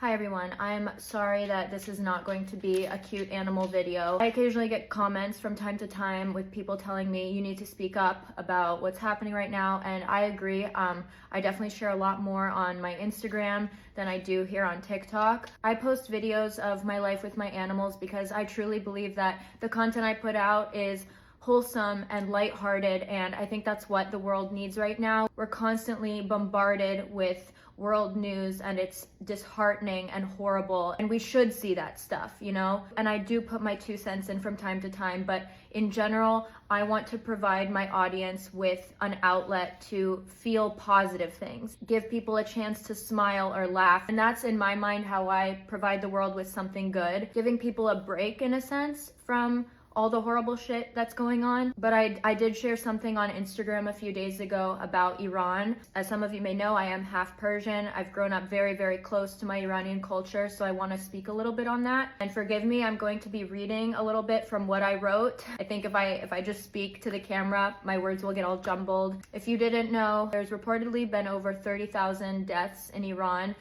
Hi everyone, I'm sorry that this is not going to be a cute animal video. I occasionally get comments from time to time with people telling me you need to speak up about what's happening right now, and I agree. I definitely share a lot more on my Instagram than I do here on TikTok. I post videos of my life with my animals because I truly believe that the content I put out is wholesome and lighthearted, and I think that's what the world needs right now. We're constantly bombarded with world news and it's disheartening and horrible, and we should see that stuff, you know? And I do put my 2 cents in from time to time, but in general, I want to provide my audience with an outlet to feel positive things, give people a chance to smile or laugh, and that's in my mind how I provide the world with something good, giving people a break in a sense from all the horrible shit that's going on. But I did share something on Instagram a few days ago about Iran. As some of you may know, I am half Persian. I've grown up very, very close to my Iranian culture, so I want to speak a little bit on that. And forgive me, I'm going to be reading a little bit from what I wrote. I think if I just speak to the camera, my words will get all jumbled. If you didn't know, there's reportedly been over 30,000 deaths in Iran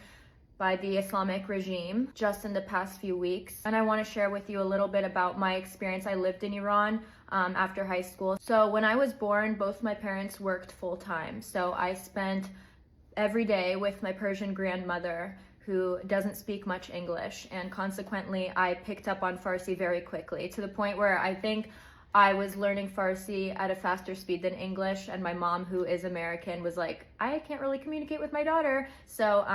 by the Islamic regime just in the past few weeks. And I want to share with you a little bit about my experience. I lived in Iran after high school. So when I was born, both my parents worked full-time. So I spent every day with my Persian grandmother, who doesn't speak much English, and consequently I picked up on Farsi very quickly, to the point where I think I was learning Farsi at a faster speed than English, and my mom, who is American, was like, I can't really communicate with my daughter. So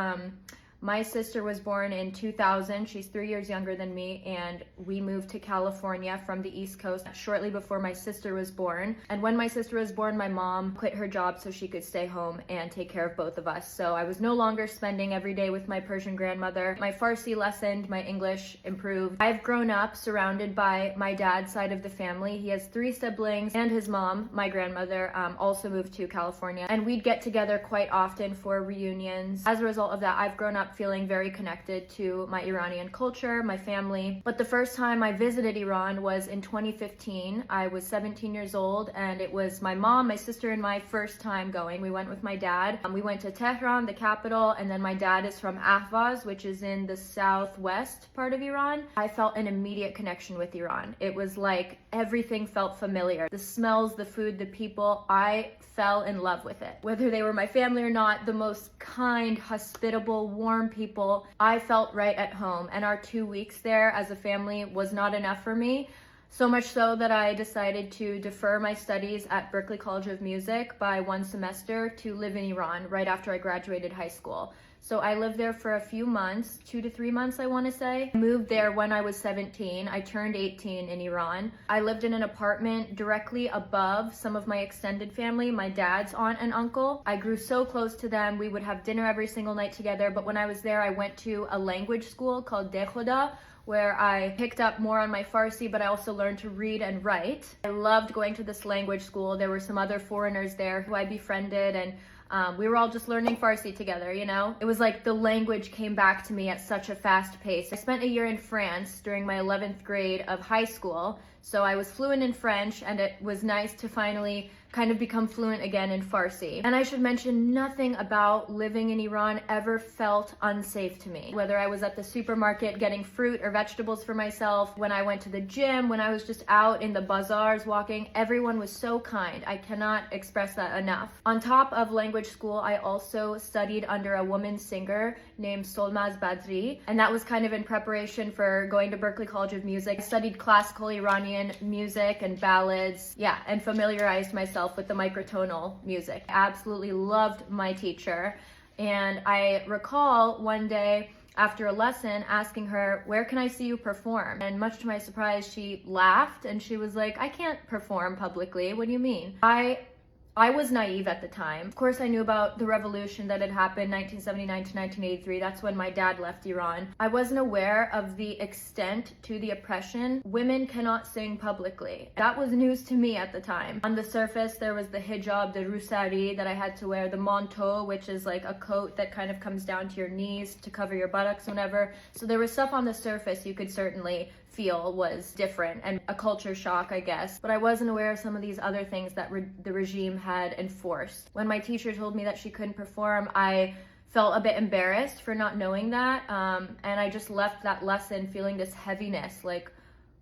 my sister was born in 2000. She's 3 years younger than me, and we moved to California from the East Coast shortly before my sister was born. And when my sister was born, my mom quit her job so she could stay home and take care of both of us. So I was no longer spending every day with my Persian grandmother. My Farsi lessened, my English improved. I've grown up surrounded by my dad's side of the family. He has 3 siblings, and his mom, my grandmother, also moved to California. And we'd get together quite often for reunions. As a result of that, I've grown up feeling very connected to my Iranian culture, my family. But the first time I visited Iran was in 2015. I was 17 years old, and it was my mom, my sister, and my first time going. We went with my dad. We went to Tehran, the capital, and then my dad is from Ahvaz, which is in the southwest part of Iran. I felt an immediate connection with Iran. It was like everything felt familiar. The smells, the food, the people, I fell in love with it. Whether they were my family or not, the most kind, hospitable, warm people, I felt right at home. And our 2 weeks there as a family was not enough for me. So much so that I decided to defer my studies at Berklee College of Music by 1 semester to live in Iran right after I graduated high school. So I lived there for a few months, 2 to 3 months, I want to say. I moved there when I was 17. I turned 18 in Iran. I lived in an apartment directly above some of my extended family, my dad's aunt and uncle. I grew so close to them. We would have dinner every single night together. But when I was there, I went to a language school called Dekhoda, where I picked up more on my Farsi, but I also learned to read and write. I loved going to this language school. There were some other foreigners there who I befriended, and we were all just learning Farsi together, you know? It was like the language came back to me at such a fast pace. I spent a year in France during my 11th grade of high school, so I was fluent in French, and it was nice to finally kind of become fluent again in Farsi. And I should mention, nothing about living in Iran ever felt unsafe to me. Whether I was at the supermarket getting fruit or vegetables for myself, when I went to the gym, when I was just out in the bazaars walking, everyone was so kind. I cannot express that enough. On top of language school, I also studied under a woman singer named Solmaz Badri, and that was kind of in preparation for going to Berklee College of Music. I studied classical Iranian music and ballads, and familiarized myself with the microtonal music. I absolutely loved my teacher, and I recall one day after a lesson asking her, where can I see you perform? And much to my surprise, she laughed and she was like, I can't perform publicly. What do you mean? I was naive at the time. Of course, I knew about the revolution that had happened 1979 to 1983. That's when my dad left Iran. I wasn't aware of the extent to the oppression. Women cannot sing publicly. That was news to me at the time. On the surface, there was the hijab, the rusari that I had to wear, the manteau, which is like a coat that kind of comes down to your knees to cover your buttocks whenever. So there was stuff on the surface you could certainly feel was different and a culture shock, I guess. But I wasn't aware of some of these other things that the regime had enforced. When my teacher told me that she couldn't perform, I felt a bit embarrassed for not knowing that. And I just left that lesson feeling this heaviness, like,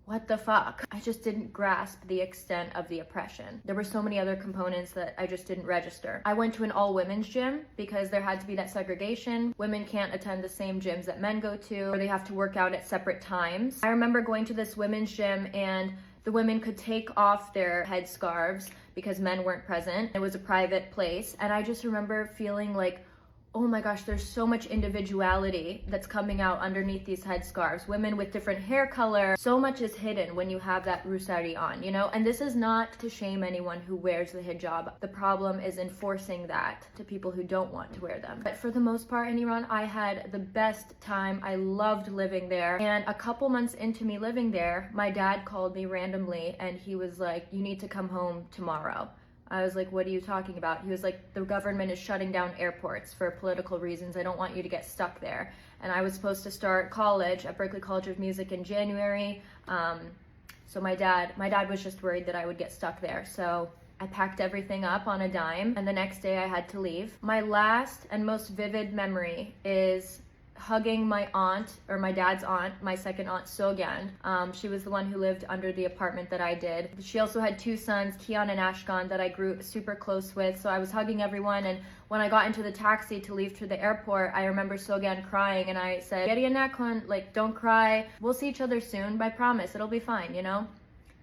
what the fuck? I just didn't grasp the extent of the oppression. There were so many other components that I just didn't register. I went to an all-women's gym because there had to be that segregation. Women can't attend the same gyms that men go to, or they have to work out at separate times. I remember going to this women's gym and the women could take off their headscarves because men weren't present. It was a private place. And I just remember feeling like, oh my gosh, there's so much individuality that's coming out underneath these headscarves. Women with different hair color. So much is hidden when you have that rusari on, you know? And this is not to shame anyone who wears the hijab. The problem is enforcing that to people who don't want to wear them. But for the most part in Iran, I had the best time. I loved living there. And a couple months into me living there, my dad called me randomly and he was like, you need to come home tomorrow. I was like, what are you talking about? He was like, the government is shutting down airports for political reasons. I don't want you to get stuck there. And I was supposed to start college at Berklee College of Music in January. So my dad was just worried that I would get stuck there. So I packed everything up on a dime and the next day I had to leave. My last and most vivid memory is hugging my aunt, or my dad's aunt, my second aunt, Sogan. She was the one who lived under the apartment that I did. She also had two sons, Kian and Ashkan, that I grew super close with. So I was hugging everyone, and when I got into the taxi to leave to the airport, I remember Sogan crying, and I said, "Geri nakon, like, don't cry. We'll see each other soon, I promise, it'll be fine, you know?"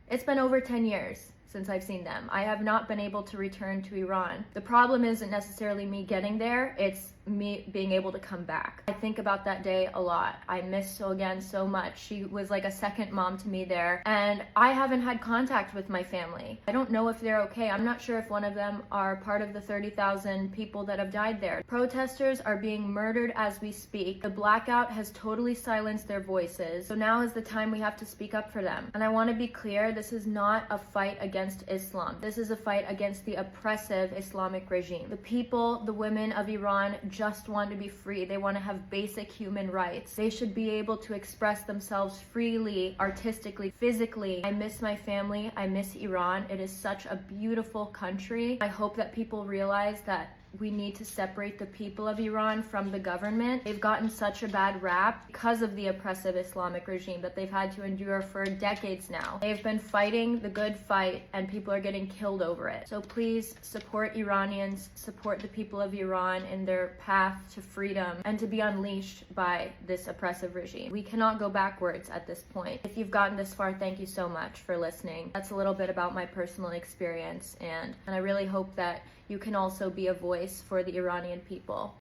It's been over 10 years since I've seen them. I have not been able to return to Iran. The problem isn't necessarily me getting there, it's me being able to come back. I think about that day a lot. I miss Sogan so much. She was like a second mom to me there, and I haven't had contact with my family. I don't know if they're okay. I'm not sure if one of them are part of the 30,000 people that have died there. Protesters are being murdered as we speak. The blackout has totally silenced their voices. So now is the time we have to speak up for them. And I want to be clear, this is not a fight against Islam. This is a fight against the oppressive Islamic regime. The people, the women of Iran just want to be free. They want to have basic human rights. They should be able to express themselves freely, artistically, physically. I miss my family. I miss Iran. It is such a beautiful country. I hope that people realize that we need to separate the people of Iran from the government. They've gotten such a bad rap because of the oppressive Islamic regime that they've had to endure for decades now. They've been fighting the good fight and people are getting killed over it. So please support Iranians, support the people of Iran in their path to freedom and to be unleashed by this oppressive regime. We cannot go backwards at this point. If you've gotten this far, thank you so much for listening. That's a little bit about my personal experience, and I really hope that you can also be a voice for the Iranian people.